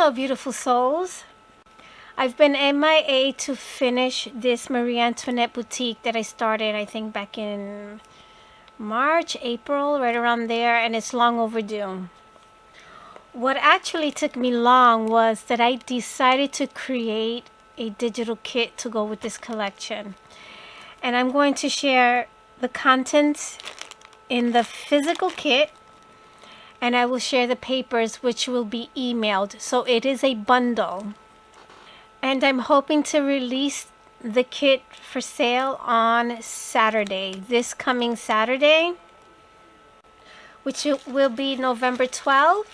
Hello beautiful souls. I've been MIA to finish this Marie Antoinette boutique that I started, I think back in March, April, right around there, and it's long overdue. What actually took me long was that I decided to create a digital kit to go with this collection. And I'm going to share the contents in the physical kit, and I will share the papers, which will be emailed. So it is a bundle. And I'm hoping to release the kit for sale on Saturday, this coming Saturday, which will be November 12th.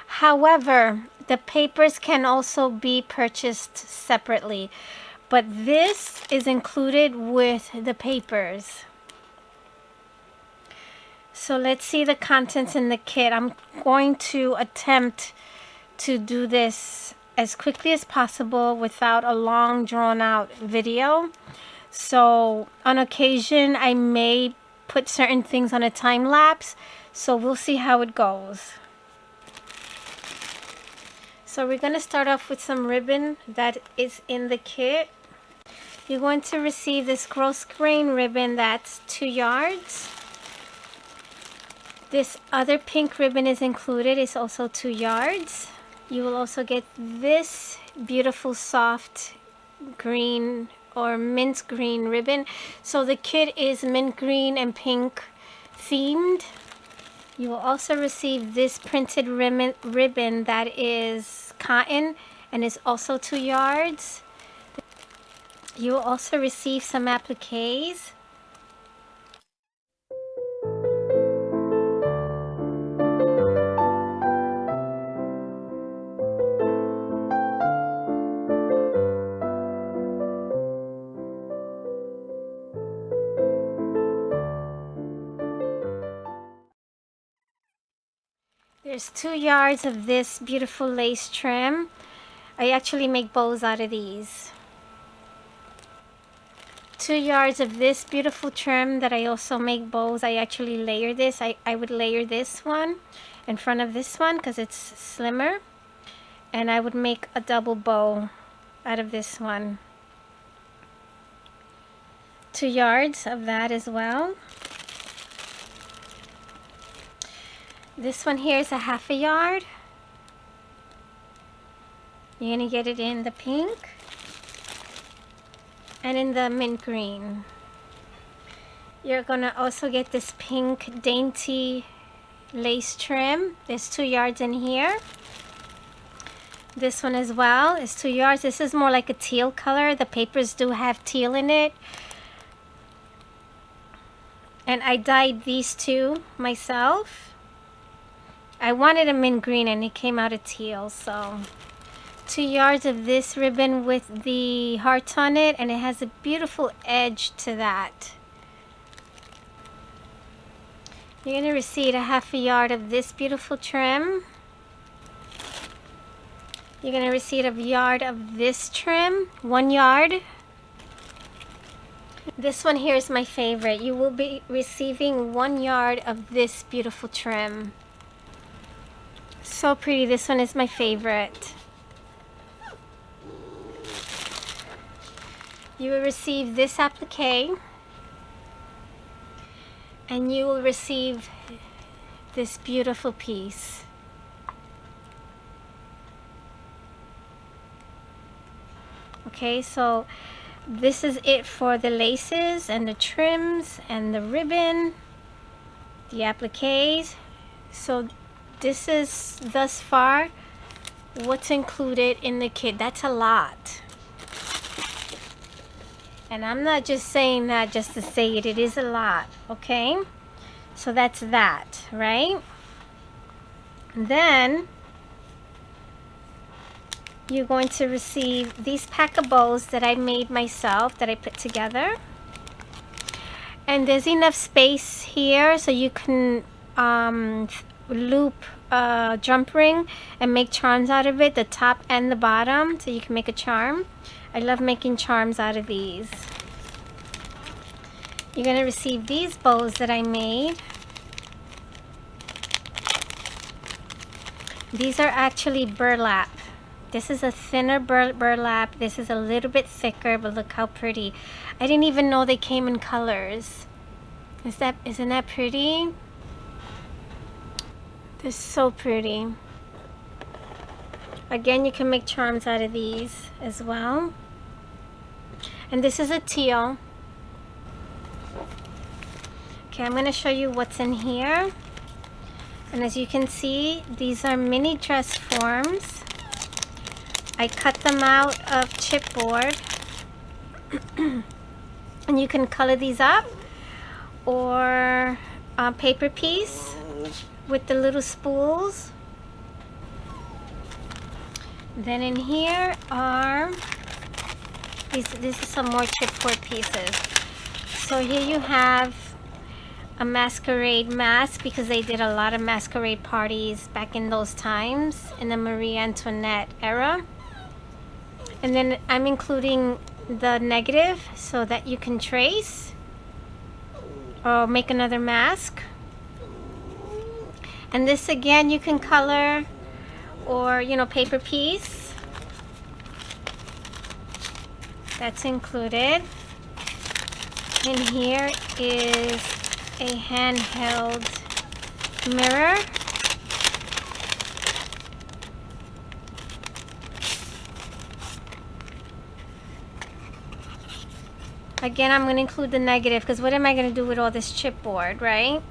However, the papers can also be purchased separately, but this is included with the papers. So let's see the contents in the kit. I'm going to attempt to do this as quickly as possible without a long drawn out video. So on occasion I may put certain things on a time lapse, so we'll see how it goes. So we're going to start off with some ribbon that is in the kit. You're going to receive this gross grain ribbon that's 2 yards. This other pink ribbon is included, it's also 2 yards. You will also get this beautiful soft green or mint green ribbon. So the kit is mint green and pink themed. You will also receive this printed ribbon that is cotton and is also 2 yards. You will also receive some appliques. There's 2 yards of this beautiful lace trim. I actually make bows out of these. 2 yards of this beautiful trim that I also make bows. I actually layer this. I would layer this one in front of this one because it's slimmer. And I would make a double bow out of this one. 2 yards of that as well. This one here is a 1/2 yard. You're going to get it in the pink and in the mint green. You're going to also get this pink dainty lace trim. There's 2 yards in here. This one as well is 2 yards. This is more like a teal color. The papers do have teal in it. And I dyed these two myself. I wanted a mint green and it came out a teal, so 2 yards of this ribbon with the hearts on it, and it has a beautiful edge to that. You're going to receive a 1/2 yard of this beautiful trim. You're going to receive a yard of this trim, 1 yard. This one here is my favorite. You will be receiving 1 yard of this beautiful trim. So pretty. This one is my favorite. You will receive this applique, and you will receive this beautiful piece. Okay, so this is it for the laces and the trims and the ribbon, the appliques. So this is thus far what's included in the kit. That's a lot. And I'm not just saying that just to say it. It is a lot, okay? So that's that, right? Then you're going to receive these pack of bows that I made myself, that I put together. And there's enough space here so you can loop a jump ring and make charms out of it, the top and the bottom, so you can make a charm. I love making charms out of these. You're going to receive these bows that I made. These are actually burlap. This is a thinner burlap. This is a little bit thicker, but look how pretty. I didn't even know they came in colors. Isn't that pretty? They're so pretty. Again, you can make charms out of these as well. And this is a teal. Okay, I'm going to show you what's in here. And as you can see, these are mini dress forms. I cut them out of chipboard. And you can color these up, or paper piece with the little spools. Then in here are these is some more chipboard pieces. So here you have a masquerade mask, because they did a lot of masquerade parties back in those times, in the Marie Antoinette era. And then I'm including the negative so that you can trace or make another mask. And this again, you can color, or paper piece. That's included. And here is a handheld mirror. Again, I'm going to include the negative, because what am I going to do with all this chipboard, right?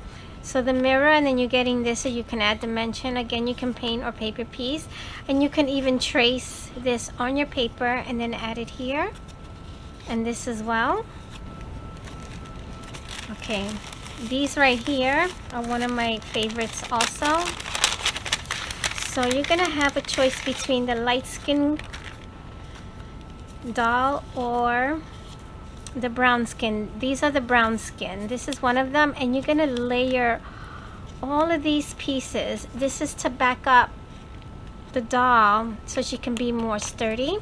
So the mirror, and then you're getting this so you can add dimension. Again, you can paint or paper piece, and you can even trace this on your paper and then add it here, and this as well. Okay, these right here are one of my favorites also. So you're gonna have a choice between the light skin doll or the brown skin. These are the brown skin. This is one of them, and you're gonna layer all of these pieces. This is to back up the doll so she can be more sturdy.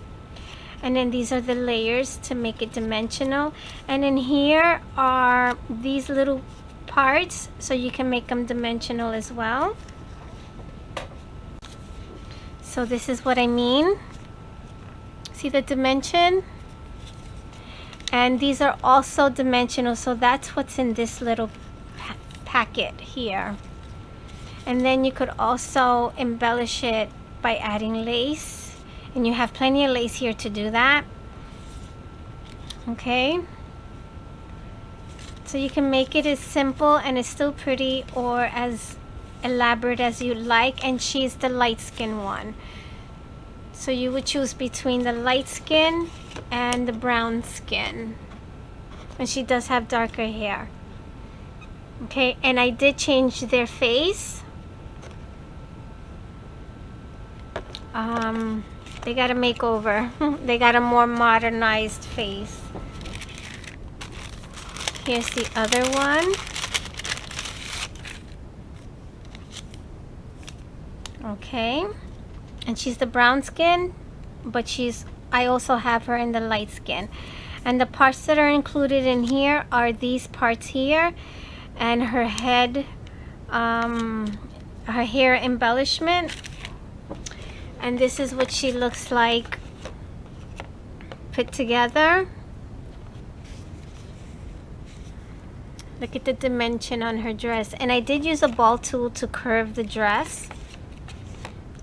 And then these are the layers to make it dimensional. And in here are these little parts so you can make them dimensional as well. So this is what I mean. See the dimension? And these are also dimensional, so that's what's in this little packet here. And then you could also embellish it by adding lace, and you have plenty of lace here to do that. Okay, so you can make it as simple and it's still pretty, or as elaborate as you like. And she's the light skin one, so you would choose between the light skin and the brown skin, and she does have darker hair. Okay, and I did change their face. They got a makeover. They got a more modernized face. Here's the other one. Okay, and she's the brown skin, but I also have her in the light skin. And the parts that are included in here are these parts here, and her head, her hair embellishment. And this is what she looks like put together. Look at the dimension on her dress. And I did use a ball tool to curve the dress.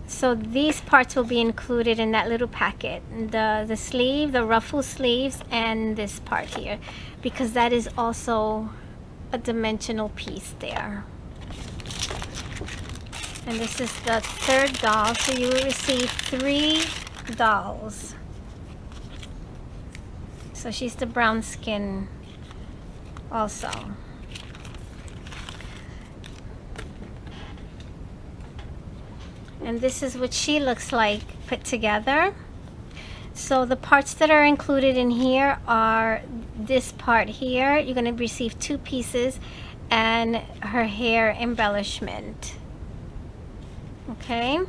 So these parts will be included in that little packet. The sleeve, the ruffle sleeves, and this part here, because that is also a dimensional piece there. And this is the third doll, so you will receive 3 dolls. So she's the brown skin also. And this is what she looks like put together. So the parts that are included in here are this part here. You're going to receive 2 pieces, and her hair embellishment. Okay,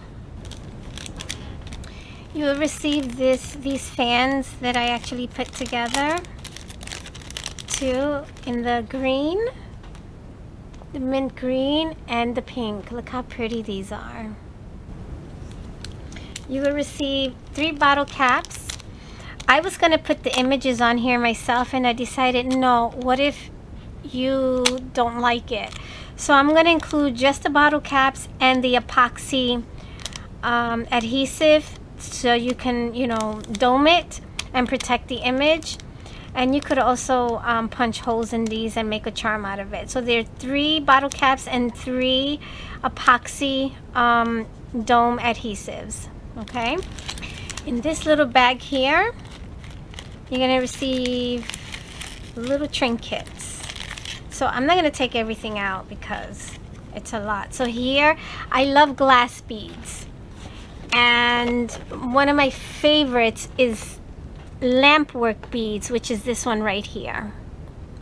you will receive these fans that I actually put together too, in the green, the mint green, and the pink. Look how pretty these are. You will receive 3 bottle caps. I was going to put the images on here myself, and I decided, no, what if you don't like it? So I'm going to include just the bottle caps and the epoxy adhesive, so you can, you know, dome it and protect the image. And you could also punch holes in these and make a charm out of it. So there are 3 bottle caps and 3 epoxy dome adhesives. Okay. In this little bag here, you're going to receive little trinkets. So I'm not going to take everything out because it's a lot. So here, I love glass beads. And one of my favorites is lamp work beads, which is this one right here,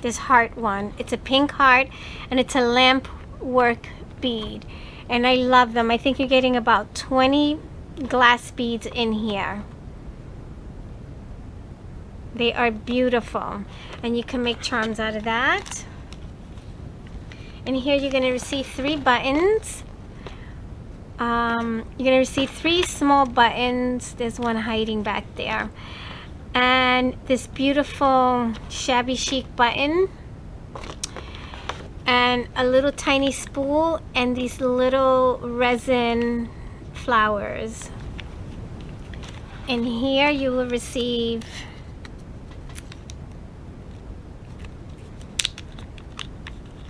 this heart one. It's a pink heart and it's a lamp work bead, and I love them. I think you're getting about 20 glass beads in here. They are beautiful, and you can make charms out of that. And here you're going to receive 3 buttons. You're going to receive 3 small buttons. There's one hiding back there. And this beautiful shabby chic button, and a little tiny spool, and these little resin flowers. And here you will receive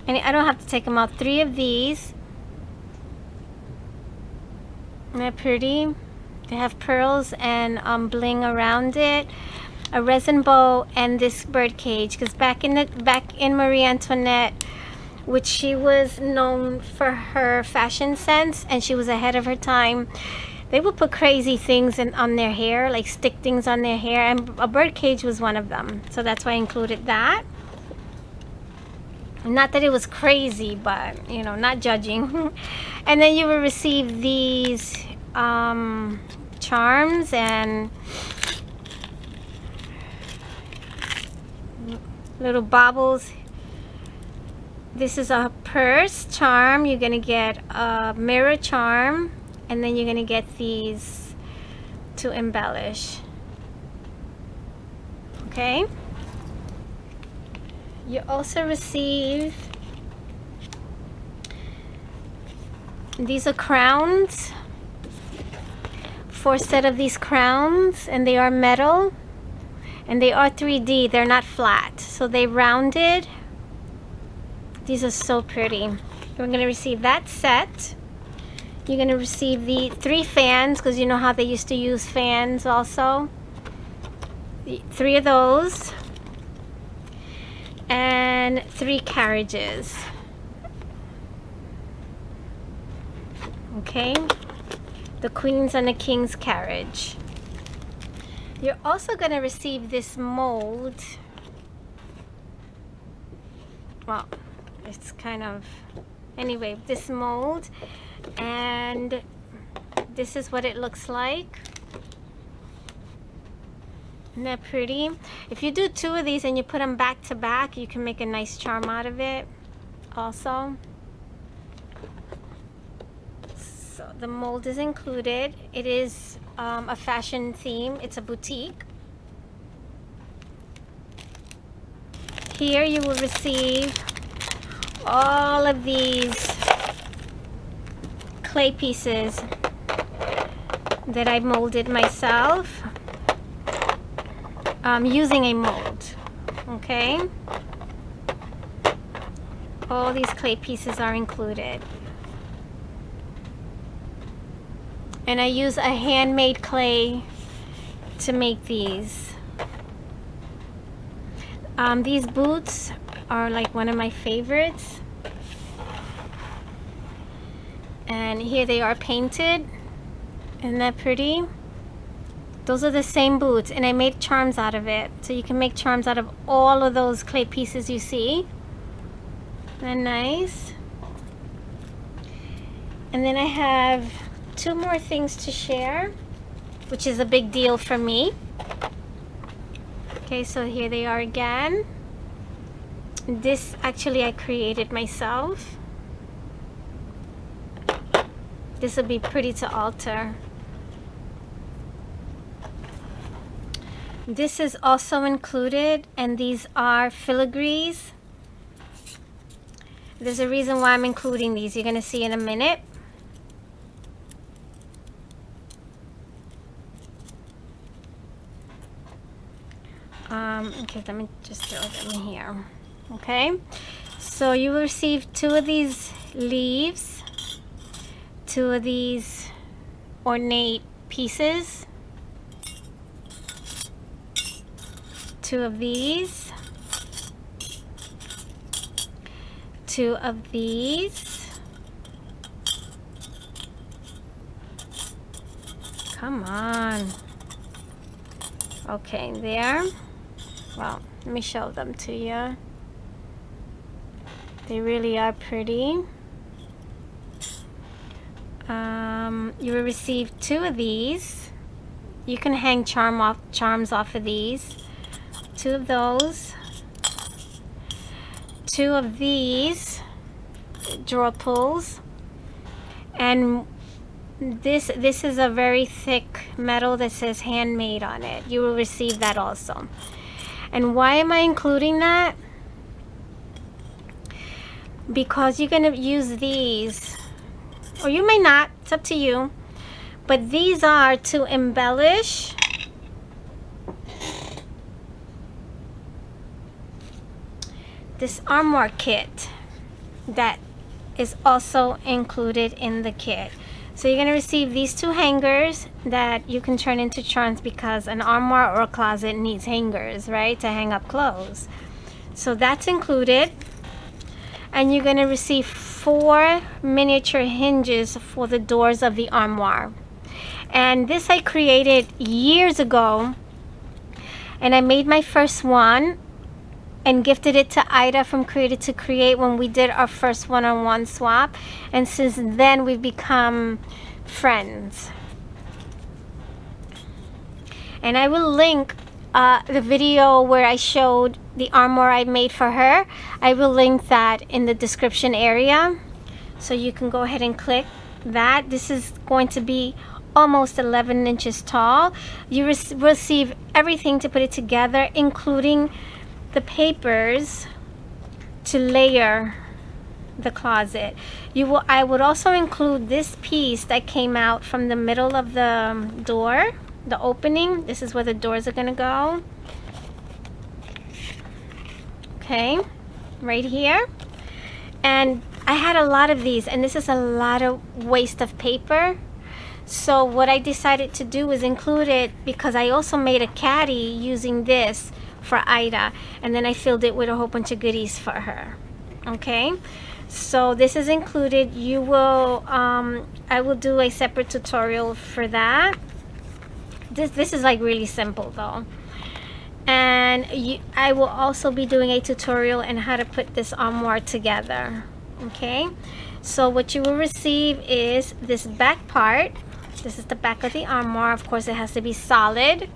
and I don't have to take them out, 3 of these. Isn't that pretty? They have pearls and bling around it, a resin bow, and this bird cage. Because back in Marie Antoinette, which she was known for her fashion sense, and she was ahead of her time, they would put crazy things on their hair, like stick things on their hair, and a bird cage was one of them. So that's why I included that. Not that it was crazy, but you know, not judging. And then you will receive these charms and little baubles. This is a purse charm. You're gonna get a mirror charm, and then you're gonna get these to embellish. Okay. You also receive, these are crowns, 4 set of these crowns, and they are metal, and they are 3D. They're not flat, so they rounded. These are so pretty. You're going to receive that set. You're going to receive the 3 fans, because you know how they used to use fans also. 3 of those. And 3 carriages. Okay, the Queen's and the King's carriage. You're also going to receive this mold. Well, it's kind of, anyway, this mold, and this is what it looks like. Isn't that pretty? If you do 2 of these and you put them back to back, you can make a nice charm out of it also. So the mold is included. It is a fashion theme. It's a boutique. Here you will receive all of these clay pieces that I molded myself. Using a mold. Okay, all these clay pieces are included, and I use a handmade clay to make these. These boots are like one of my favorites, and here they are painted. Isn't that pretty? Those are the same boots, and I made charms out of it. So you can make charms out of all of those clay pieces you see. Isn't that nice? And then I have 2 more things to share, which is a big deal for me. Okay, so here they are again. This actually I created myself. This will be pretty to alter. This is also included, and these are filigrees. There's a reason why I'm including these. You're going to see in a minute. Okay, let me just throw them here. Okay, so you will receive 2 of these leaves, 2 of these ornate pieces, 2 of these, 2 of these. Come on. Okay, there. Well, let me show them to you. They really are pretty. You will receive 2 of these. You can hang charms off of these. 2 of those. 2 of these drawer pulls. And this is a very thick metal that says handmade on it. You will receive that also. And why am I including that? Because you're going to use these, or you may not, it's up to you, but these are to embellish this armoire kit that is also included in the kit. So you're going to receive these 2 hangers that you can turn into charms, because an armoire or a closet needs hangers, right, to hang up clothes. So that's included. And you're going to receive 4 miniature hinges for the doors of the armoire. And this I created years ago, and I made my first one and gifted it to Ida from Created to Create when we did our first one-on-one swap, and since then we've become friends. And I will link the video where I showed the armoire I made for her. I will link that in the description area, so you can go ahead and click that. This is going to be almost 11 inches tall. You receive everything to put it together, including the papers to layer the closet. I would also include this piece that came out from the middle of the door, the opening. This is where the doors are going to go. Okay, right here. And I had a lot of these, and this is a lot of waste of paper. So what I decided to do is include it, because I also made a caddy using this for Ida, and then I filled it with a whole bunch of goodies for her. Okay, so this is included. You will I will do a separate tutorial for that. This is like really simple though. And I will also be doing a tutorial on how to put this armoire together. Okay, so what you will receive is this back part. This is the back of the armoire. Of course, it has to be solid.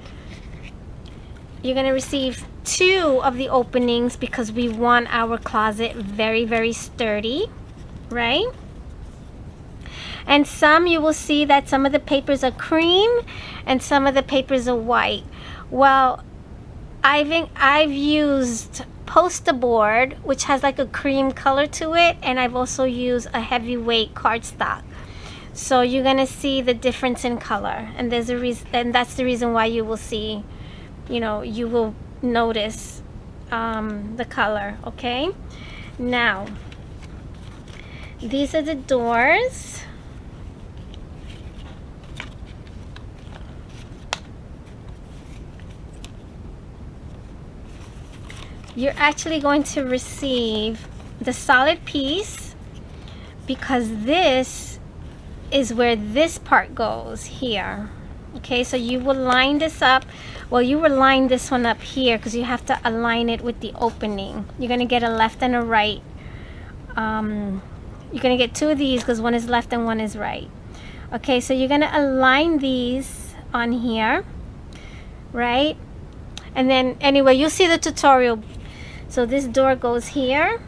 You're going to receive 2 of the openings, because we want our closet very, very sturdy, right? And some, you will see that some of the papers are cream and some of the papers are white. Well, I've used poster board, which has like a cream color to it, and I've also used a heavyweight cardstock. So you're going to see the difference in color, and there's a reason, and that's the reason why you will see, you know, you will notice the color. Okay, now these are the doors. You're actually going to receive the solid piece, because this is where this part goes here. Okay, so you will line this up. Well, you will line this one up here, because you have to align it with the opening. You're going to get a left and a right. You're going to get 2 of these, because one is left and one is right. Okay, so you're going to align these on here, right? And then anyway, you'll see the tutorial. So this door goes here,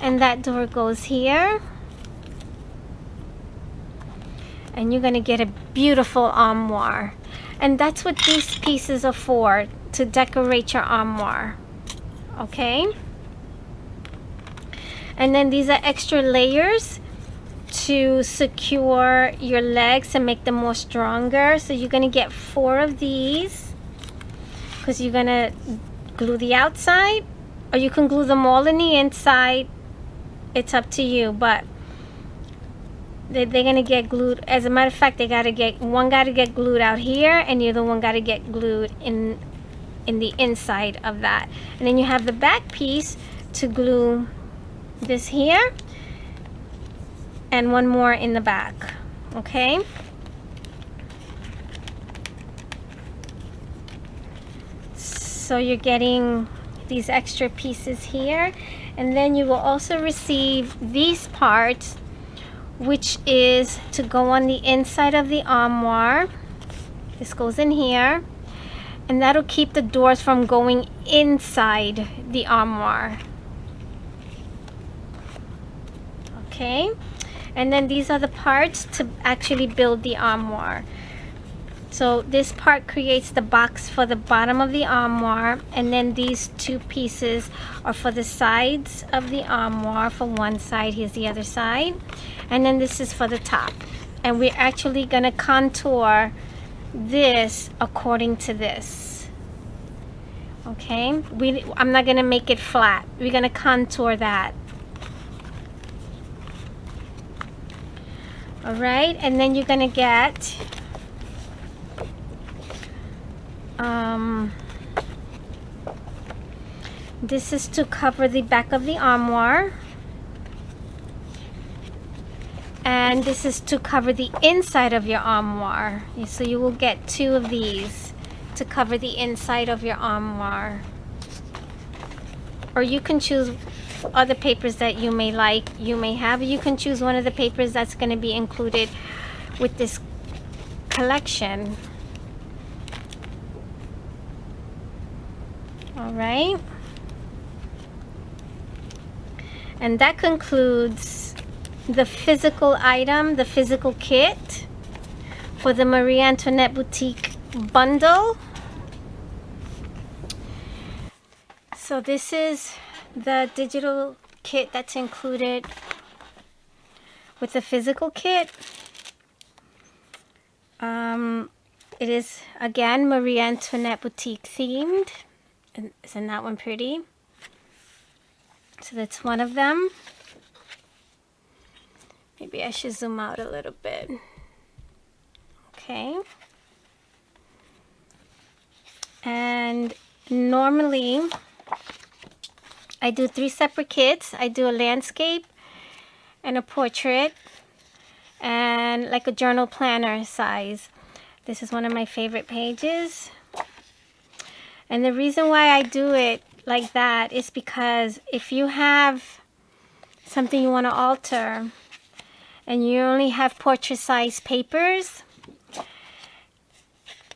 and that door goes here, and you're gonna get a beautiful armoire. And that's what these pieces are for, to decorate your armoire. Okay, and then these are extra layers to secure your legs and make them more stronger. So you're gonna get 4 of these, because you're gonna glue the outside, or you can glue them all in the inside. It's up to you, but they're gonna get glued. As a matter of fact, one gotta get glued out here, and the other one gotta get glued in the inside of that. And then you have the back piece to glue this here, and one more in the back. Okay, so you're getting these extra pieces here, and then you will also receive these parts, which is to go on the inside of the armoire. This goes in here, and that'll keep the doors from going inside the armoire. Okay, and then these are the parts to actually build the armoire. So this part creates the box for the bottom of the armoire, and then these 2 pieces are for the sides of the armoire. For one side, here's the other side, and then this is for the top. And we're actually gonna contour this according to this. Okay, I'm not gonna make it flat. We're gonna contour that. All right, and then you're gonna get this is to cover the back of the armoire, and this is to cover the inside of your armoire. So you will get 2 of these to cover the inside of your armoire. Or you can choose other papers that you may like, you may have. You can choose one of the papers that's going to be included with this collection. All right, and that concludes the physical item, the physical kit for the Marie Antoinette Boutique bundle. So this is the digital kit that's included with the physical kit. It is again Marie Antoinette Boutique themed. Isn't that one pretty? So that's one of them. Maybe I should zoom out a little bit. Okay. And normally I do 3 separate kits. I do a landscape and a portrait and like a journal planner size. This is one of my favorite pages. And the reason why I do it like that is because if you have something you want to alter and you only have portrait size papers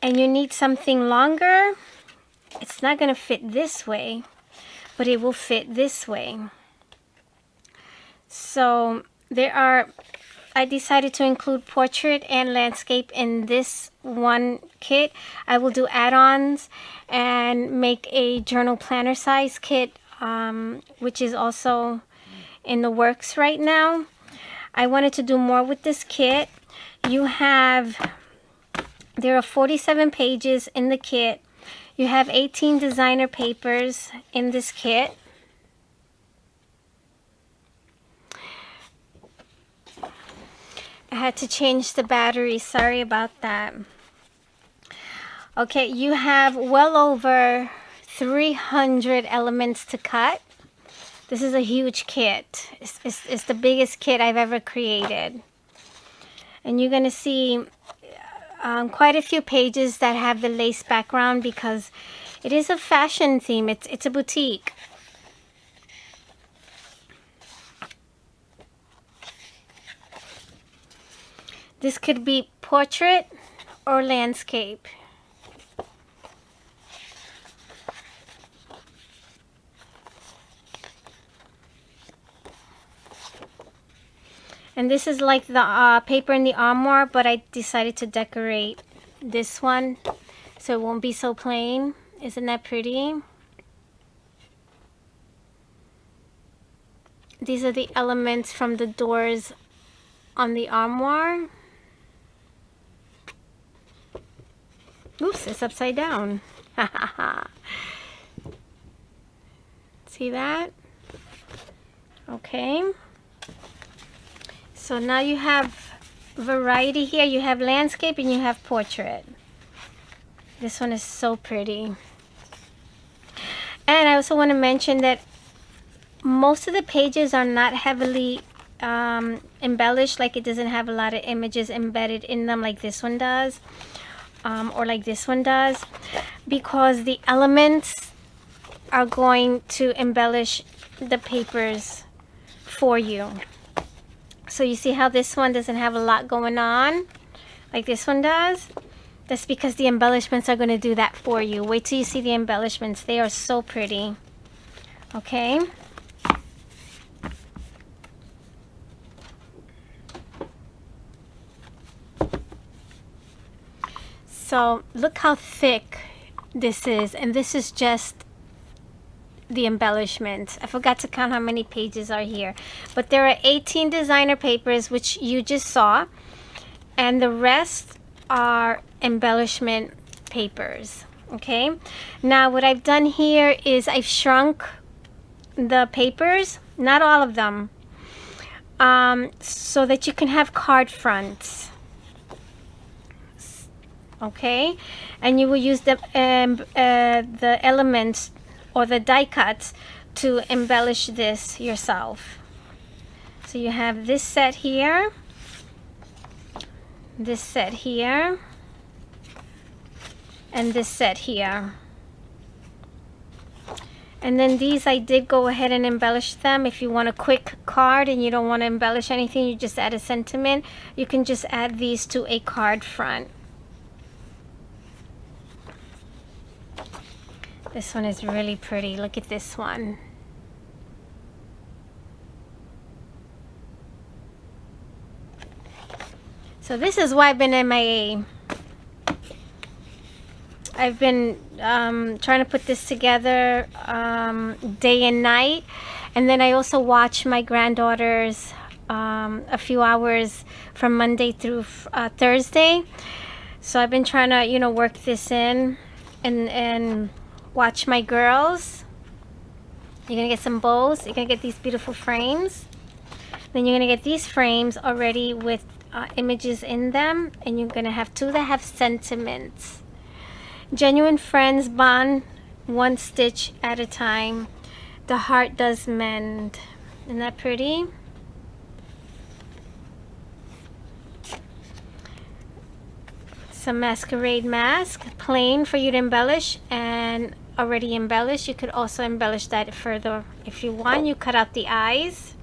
and you need something longer, it's not going to fit this way, but it will fit this way. So I decided to include portrait and landscape in this one kit. I will do add-ons and make a journal planner size kit, which is also in the works right now. I wanted to do more with this kit. There are 47 pages in the kit. You have 18 designer papers in this kit. I had to change the battery, sorry about that. Okay, you have well over 300 elements to cut. This is a huge kit. It's the biggest kit I've ever created. And you're going to see quite a few pages that have the lace background because it is a fashion theme. It's a boutique. This could be portrait or landscape. And this is like the paper in the armoire, but I decided to decorate this one so it won't be so plain. Isn't that pretty? These are the elements from the doors on the armoire. Oops, it's upside down. See that? Okay. So now you have variety here. You have landscape and you have portrait. This one is so pretty. And I also want to mention that most of the pages are not heavily embellished, like it doesn't have a lot of images embedded in them like this one does, or like this one does, because the elements are going to embellish the papers for you. So you see how this one doesn't have a lot going on like this one does? That's because the embellishments are going to do that for you. Wait till you see the embellishments. They are so pretty. Okay. So look how thick this is, and this is just the embellishments. I forgot to count how many pages are here, but there are 18 designer papers, which you just saw, and the rest are embellishment papers. Okay, now what I've done here is I've shrunk the papers, not all of them, so that you can have card fronts. Okay, and you will use the elements or the die cuts to embellish this yourself. So you have this set here, this set here, and this set here. And then these, I did go ahead and embellish them. If you want a quick card and you don't want to embellish anything, you just add a sentiment, you can just add these to a card front. This one is really pretty. Look at this one. So this is why I've been MIA. I've been trying to put this together day and night. And then I also watch my granddaughters a few hours from Monday through Thursday. So I've been trying to, you know, work this in and watch my girls. You're gonna get some bows. You're gonna get these beautiful frames. Then you're gonna get these frames already with images in them, and you're gonna have two that have sentiments. Genuine friends bond one stitch at a time. The heart does mend. Isn't that pretty? Some masquerade mask, plain for you to embellish, and already embellished. You could also embellish that further if you want. You cut out the eyes.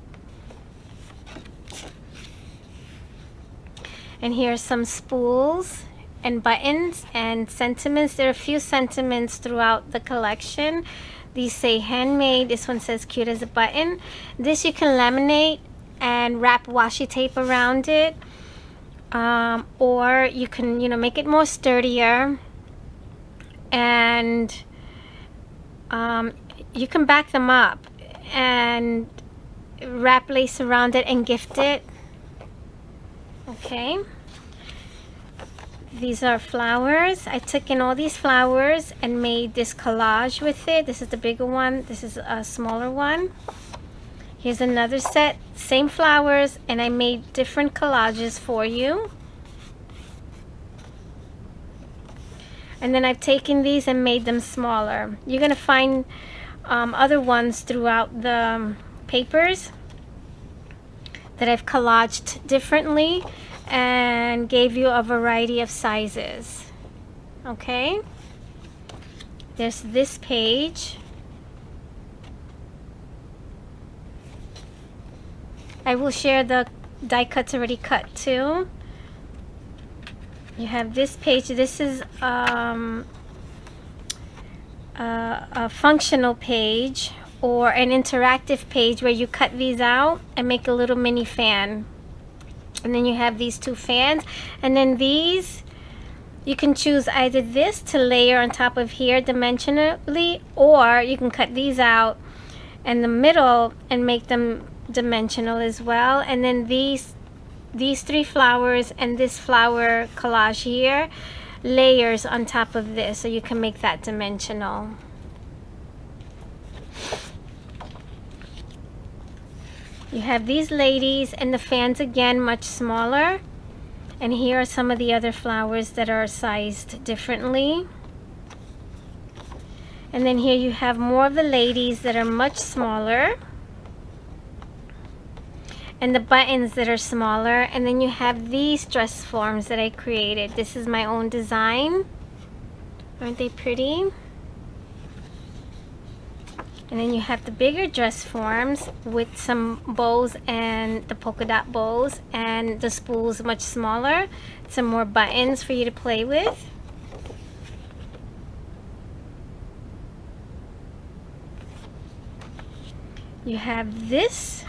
And here are some spools and buttons and sentiments. There are a few sentiments throughout the collection. These say handmade. This one says cute as a button. This you can laminate and wrap washi tape around it, or you can, you know, make it more sturdier, and you can back them up and wrap lace around it and gift it. Okay, these are flowers. I took in all these flowers and made this collage with it. This is the bigger one. This is a smaller one. Here's another set, same flowers, and I made different collages for you. And then I've taken these and made them smaller. You're gonna find other ones throughout the papers that I've collaged differently and gave you a variety of sizes. Okay, there's this page. I will share the die cuts already cut too. You have this page. This is a functional page or an interactive page where you cut these out and make a little mini fan. And then you have these two fans, and then these, you can choose either this to layer on top of here dimensionally, or you can cut these out in the middle and make them dimensional as well. And then these three flowers and this flower collage here layers on top of this, so you can make that dimensional. You have these ladies and the fans again much smaller, and here are some of the other flowers that are sized differently. And then here you have more of the ladies that are much smaller, and the buttons that are smaller. And then you have these dress forms that I created. This is my own design. Aren't they pretty? And then you have the bigger dress forms with some bows and the polka dot bows, and the spools much smaller. Some more buttons for you to play with. You have this.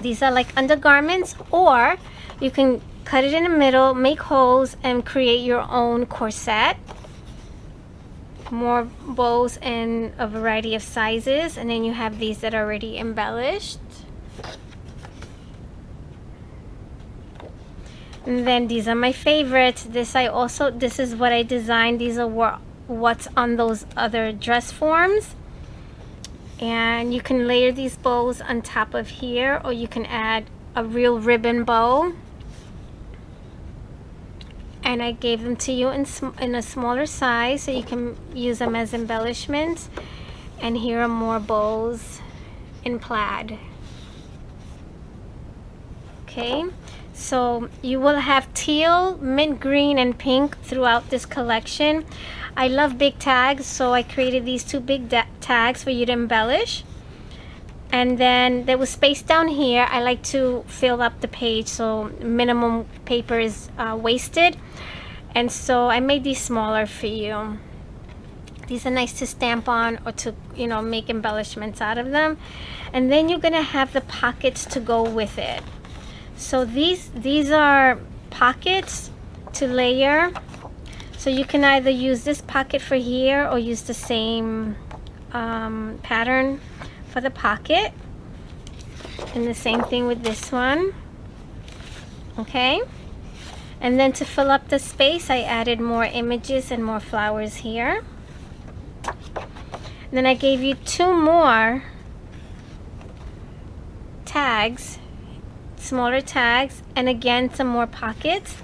These are like undergarments, or you can cut it in the middle, make holes, and create your own corset. More bows in a variety of sizes, and then you have these that are already embellished. And then these are my favorites. This is what I designed. These are what's on those other dress forms. And you can layer these bows on top of here, or you can add a real ribbon bow. And I gave them to you in a smaller size, so you can use them as embellishments. And here are more bows in plaid. Okay, so you will have teal, mint green, and pink throughout this collection. I love big tags, so I created these two big tags for you to embellish. And then there was space down here. I like to fill up the page so minimum paper is wasted. And so I made these smaller for you. These are nice to stamp on, or to, you know, make embellishments out of them. And then you're gonna have the pockets to go with it. So these are pockets to layer. So you can either use this pocket for here, or use the same pattern for the pocket. And the same thing with this one. Okay, and then to fill up the space, I added more images and more flowers here. And then I gave you two more tags, smaller tags, and again some more pockets.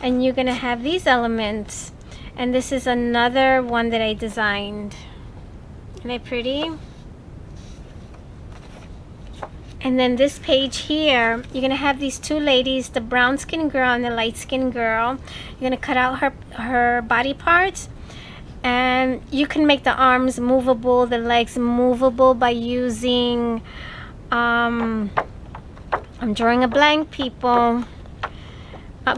And you're gonna have these elements. And this is another one that I designed. Isn't it pretty? And then this page here, you're gonna have these two ladies, the brown skin girl and the light skin girl. You're gonna cut out her body parts, and you can make the arms movable, the legs movable by using I'm drawing a blank, people.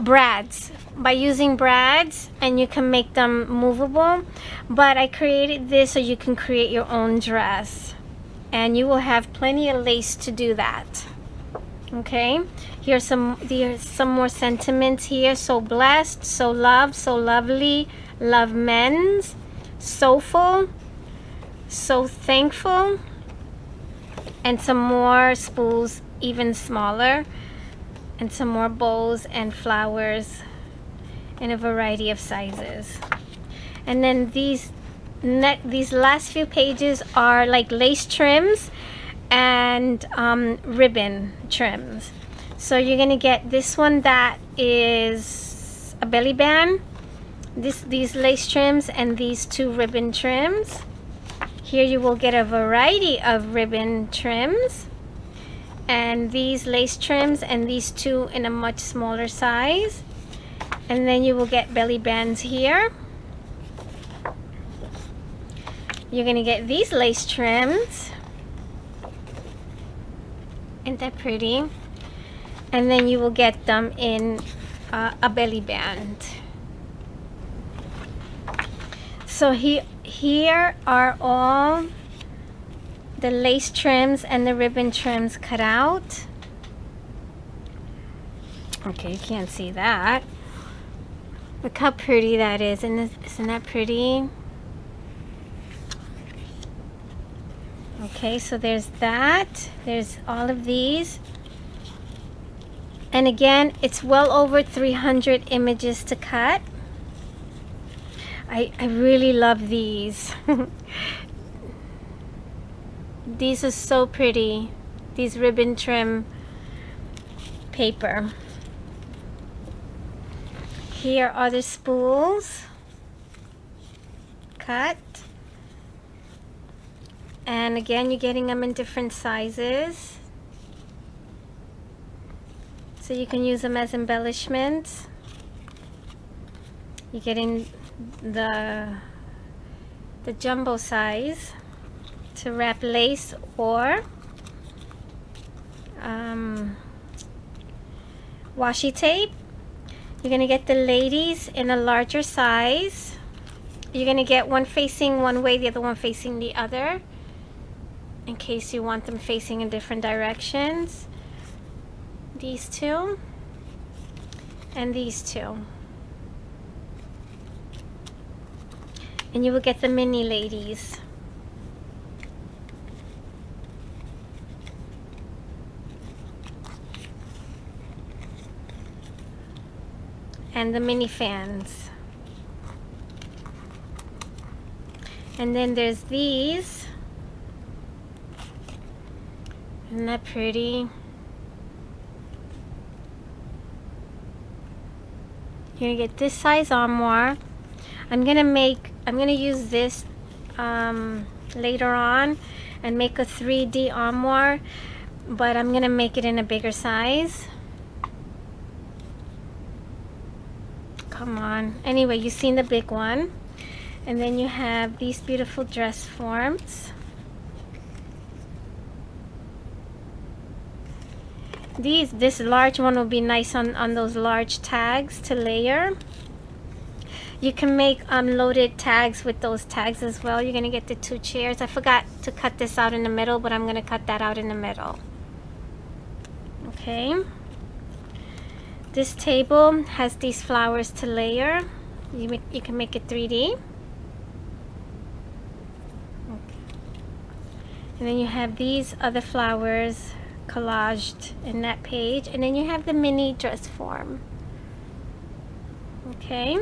Brads. By using brads, and you can make them movable. But I created this so you can create your own dress, and you will have plenty of lace to do that. Okay, here's some more sentiments here. So blessed, so loved, so lovely, love men's, soulful, so thankful, and some more spools even smaller, and some more bows and flowers in a variety of sizes. And then these last few pages are like lace trims and ribbon trims. So you're gonna get this one that is a belly band, these lace trims, and these two ribbon trims. Here you will get a variety of ribbon trims, and these lace trims, and these two in a much smaller size. And then you will get belly bands here. You're gonna get these lace trims. Isn't that pretty? And then you will get them in a belly band. So here are all the lace trims and the ribbon trims cut out. Okay, you can't see that. Look how pretty that is. Isn't that pretty? Okay, so there's that. There's all of these. And again, it's well over 300 images to cut. I really love these. These are so pretty. These ribbon trim paper. Here are the spools cut. And again, you're getting them in different sizes. So you can use them as embellishments. You're getting the jumbo size to wrap lace or washi tape. You're going to get the ladies in a larger size. You're going to get one facing one way, the other one facing the other, in case you want them facing in different directions. These two and these two. And you will get the mini ladies. And the mini fans. And then there's these. Isn't that pretty? You're gonna get this size armoire. I'm gonna use this later on and make a 3D armoire, but I'm gonna make it in a bigger size. Come on. Anyway, you've seen the big one. And then you have these beautiful dress forms. This large one will be nice on those large tags to layer. You can make loaded tags with those tags as well. You're gonna get the 2 chairs. I forgot to cut this out in the middle, but I'm gonna cut that out in the middle. Okay. This table has these flowers to layer. You can make it 3D. Okay. And then you have these other flowers collaged in that page, and then you have the mini dress form. Okay.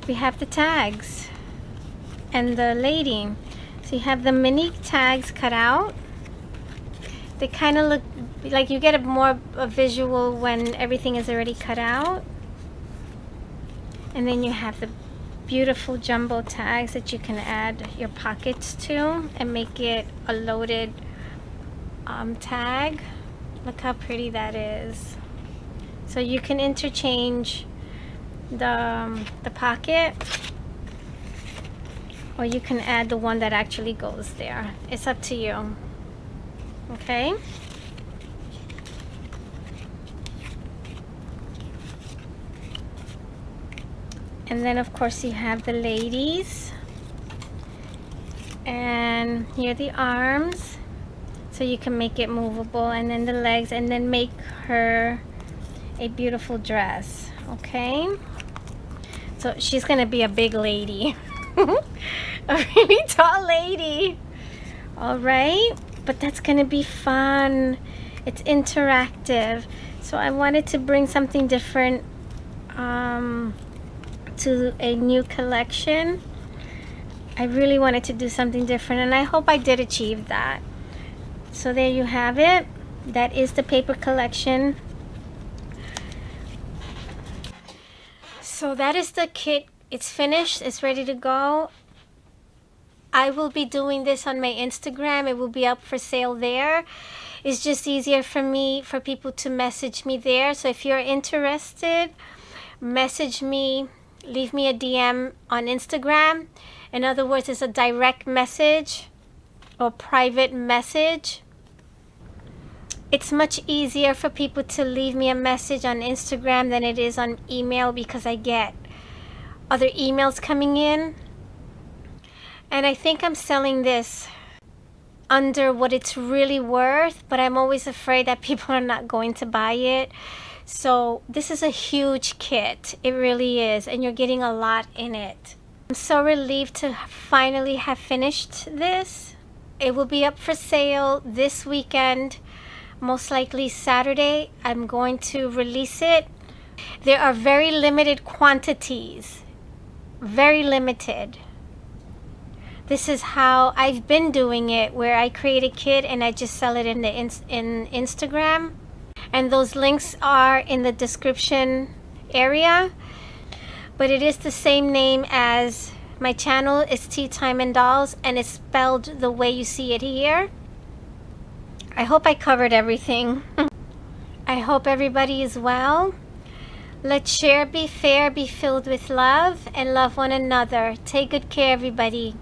We have the tags and the lady. So you have the mini tags cut out. They kind of look like you get a visual when everything is already cut out. And then you have the beautiful jumbo tags that you can add your pockets to and make it a loaded tag. Look how pretty that is. So you can interchange the pocket, or you can add the one that actually goes there. It's up to you. Okay. And then of course you have the ladies, and here are the arms, so you can make it movable, and then the legs, and then make her a beautiful dress. Okay, so she's gonna be a big lady. A really tall lady. All right, but that's gonna be fun. It's interactive, so I wanted to bring something different to a new collection. I really wanted to do something different, and I hope I did achieve that. So there you have it. That is the paper collection. So that is the kit. It's finished. It's ready to go. I will be doing this on my Instagram. It will be up for sale there. It's just easier for me, for people to message me there. So if you're interested, message me, leave me a DM on Instagram. In other words, it's a direct message or private message. It's much easier for people to leave me a message on Instagram than it is on email, because I get other emails coming in. And I think I'm selling this under what it's really worth, but I'm always afraid that people are not going to buy it. So this is a huge kit. It really is, and you're getting a lot in it. I'm so relieved to finally have finished this. It will be up for sale this weekend, most likely Saturday. I'm going to release it. There are very limited quantities, very limited. This is how I've been doing it, where I create a kit and I just sell it in Instagram. And those links are in the description area. But it is the same name as my channel. It's Tea Time and Dolls, and it's spelled the way you see it here. I hope I covered everything. I hope everybody is well. Let's share, be fair, be filled with love, and love one another. Take good care, everybody.